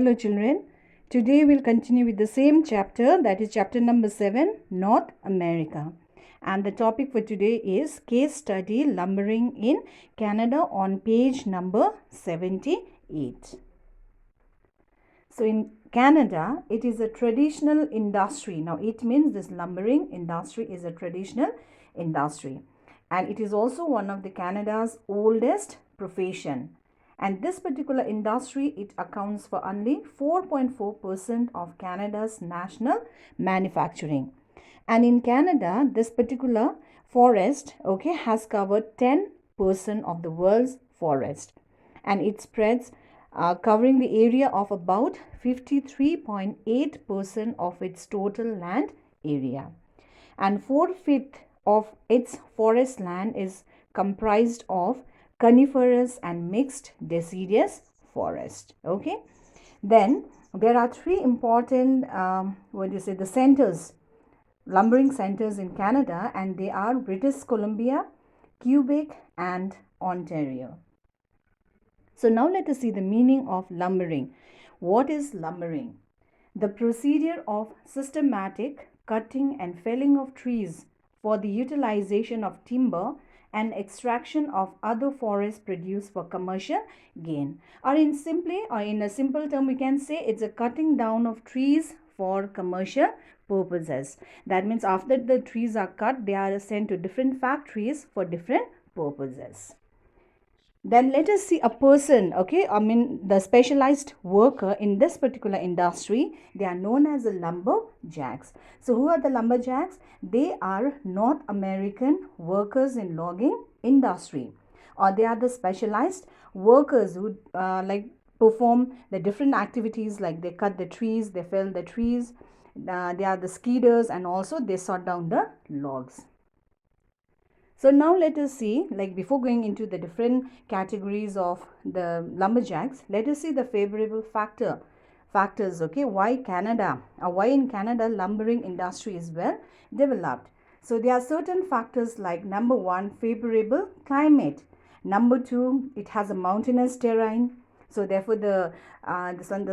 Hello children, today we'll continue with the same chapter, that is chapter number 7, North America. And the topic for today is case study lumbering in Canada on page number 78. So in Canada, it is a traditional industry. Now it means this lumbering industry is a traditional industry. And it is also one of the Canada's oldest profession. And this particular industry, it accounts for only 4.4% of Canada's national manufacturing. And in Canada, this particular forest, has covered 10% of the world's forest. And it spreads covering the area of about 53.8% of its total land area. And 4/5 of its forest land is comprised of coniferous and mixed deciduous forest. Then there are three important the centers, lumbering centers in Canada, and they are British Columbia, Quebec and Ontario. So now let us see the meaning of lumbering. What is lumbering? The procedure of systematic cutting and felling of trees for the utilization of timber and extraction of other forest produce for commercial gain. Or in a simple term, we can say it's a cutting down of trees for commercial purposes. That means after the trees are cut, they are sent to different factories for different purposes. Then let us see a person, the specialized worker in this particular industry. They are known as the lumberjacks. So who are the lumberjacks? They are North American workers in logging industry, or they are the specialized workers who perform the different activities, like they cut the trees, they fell the trees, they are the skidders, and also they sort down the logs. So now let us see, before going into the different categories of the lumberjacks, let us see the favorable factors, why Canada, or why in Canada lumbering industry is well developed. So there are certain factors like number 1, favorable climate. Number 2, it has a mountainous terrain. So therefore the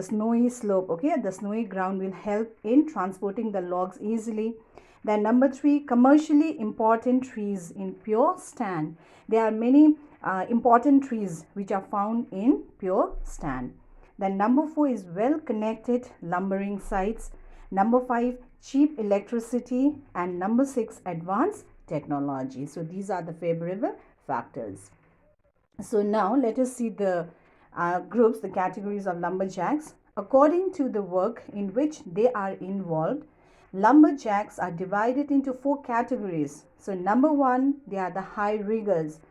snowy slope, the snowy ground will help in transporting the logs easily. Then number 3, commercially important trees in pure stand. There are many important trees which are found in pure stand. Then number 4 is well connected lumbering sites. Number 5, cheap electricity. And number 6, advanced technology. So these are the favorable factors. So now let us see the groups, the categories of lumberjacks. According to the work in which they are involved, lumberjacks are divided into 4 categories. So number 1, they are the high riggers.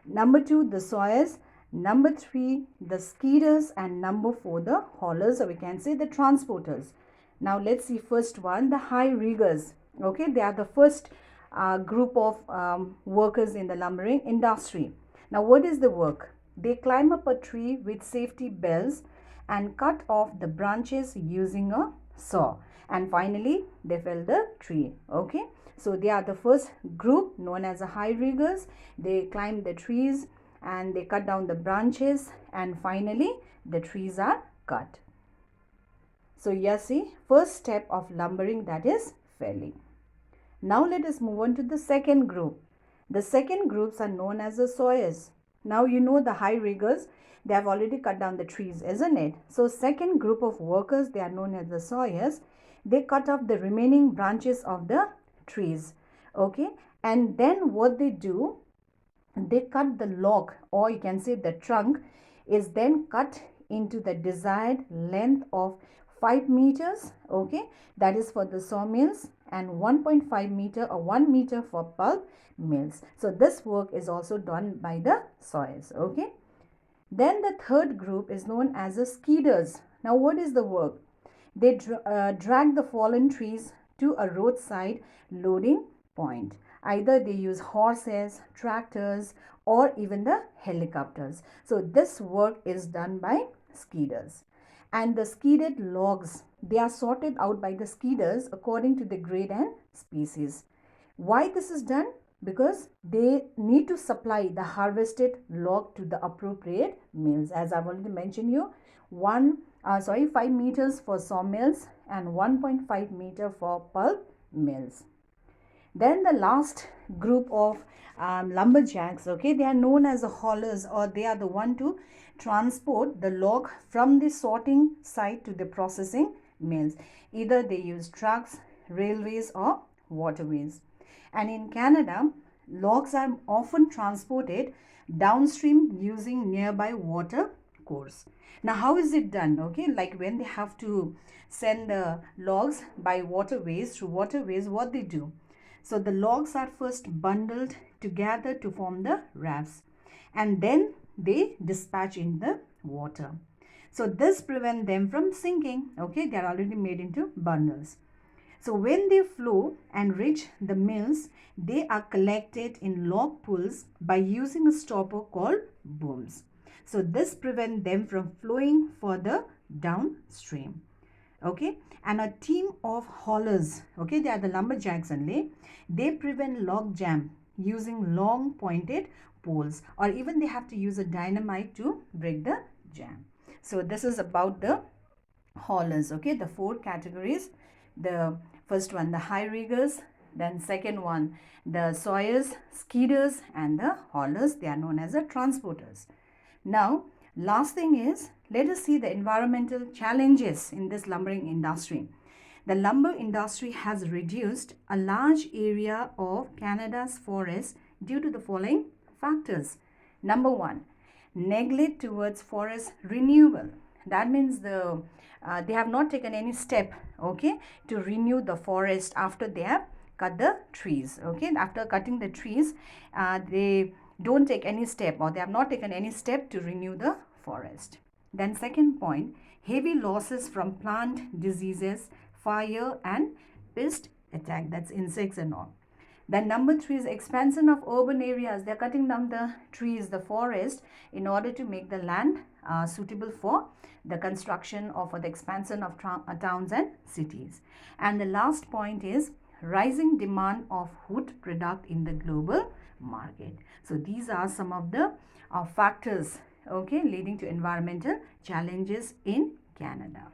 Number 2, the sawyers. Number 3, the skidders. And number 4, the haulers, or we can say the transporters. Now let's see first one, the high riggers. They are the first group of workers in the lumbering industry. Now what is the work? They climb up a tree with safety belts and cut off the branches using a saw. And finally, they fell the tree. So they are the first group known as the high riggers. They climb the trees and they cut down the branches, and finally the trees are cut. So you see, first step of lumbering, that is felling. Now let us move on to the second group. The second groups are known as the sawyers. Now you know the high riggers, they have already cut down the trees, isn't it? So second group of workers, they are known as the sawyers. They cut off the remaining branches of the trees. And then what they do, they cut the log, or you can say the trunk is then cut into the desired length of 5 meters. That is for the sawmills, and 1.5 meter or 1 meter for pulp mills. So this work is also done by the sawyers. Then the third group is known as the skidders. Now what is the work? They drag the fallen trees to a roadside loading point. Either they use horses, tractors, or even the helicopters. So this work is done by skidders. And the skidded logs, they are sorted out by the skidders according to the grade and species. Why this is done? because they need to supply the harvested log to the appropriate mills. As I've already mentioned you, 5 meters for sawmills and 1.5 meter for pulp mills. Then the last group of lumberjacks, okay, they are known as the haulers, or they are the one to transport the log from the sorting site to the processing mills. Either they use trucks, railways, or waterways. And in Canada, logs are often transported downstream using nearby water course. Now, how is it done? Okay, like when they have to send the logs by waterways, through waterways, what they do? So the logs are first bundled together to form the rafts, and then they dispatch in the water. So this prevents them from sinking. Okay, they are already made into bundles. So when they flow and reach the mills, they are collected in log pools by using a stopper called booms. So this prevents them from flowing further downstream. Okay, and a team of haulers, okay, they are the lumberjacks only, they prevent log jam using long pointed poles, or even they have to use a dynamite to break the jam. So this is about the haulers. Okay, the 4 categories. The first one, the high riggers, then second one, the sawyers, skidders, and the haulers. They are known as the transporters. Now last thing is, let us see the environmental challenges in this lumbering industry. The lumber industry has reduced a large area of Canada's forests due to the following factors. Number 1, neglect towards forest renewal. That means they have not taken any step, okay, to renew the forest after they have cut the trees. Okay, after cutting the trees, they don't take any step, or they have not taken any step to renew the forest. Then second point, heavy losses from plant diseases, fire, and pest attack, that's insects and all. Then number 3 is expansion of urban areas. They are cutting down the trees, the forest, in order to make the land suitable for the construction or for the expansion of towns and cities. And the last point is rising demand of wood product in the global market. So these are some of the factors, okay, leading to environmental challenges in Canada.